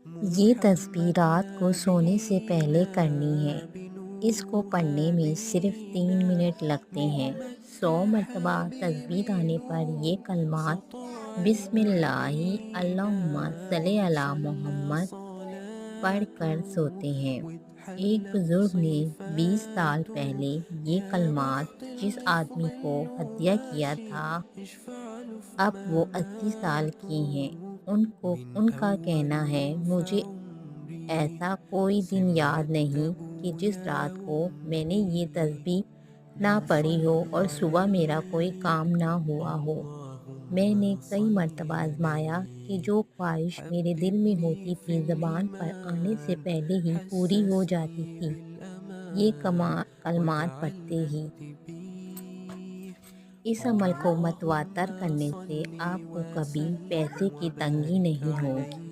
یہ تسبیح رات کو سونے سے پہلے کرنی ہے۔ اس کو پڑھنے میں صرف 3 منٹ لگتے ہیں۔ 100 مرتبہ تسبیح آنے پر یہ کلمات بسم اللہ اللہم صلی علی محمد پڑھ کر سوتے ہیں۔ ایک بزرگ نے 20 سال پہلے یہ کلمات جس آدمی کو ہدیہ کیا تھا، اب وہ 80 سال کی ہیں۔ ان کا کہنا ہے، مجھے ایسا کوئی دن یاد نہیں کہ جس رات کو میں نے یہ تسبیح نہ پڑھی ہو اور صبح میرا کوئی کام نہ ہوا ہو۔ میں نے کئی مرتبہ آزمایا کہ جو خواہش میرے دل میں ہوتی تھی زبان پر آنے سے پہلے ہی پوری ہو جاتی تھی، یہ کلمات پڑھتے ہی۔ اس عمل کو متواتر کرنے سے آپ کو کبھی پیسے کی تنگی نہیں ہوگی۔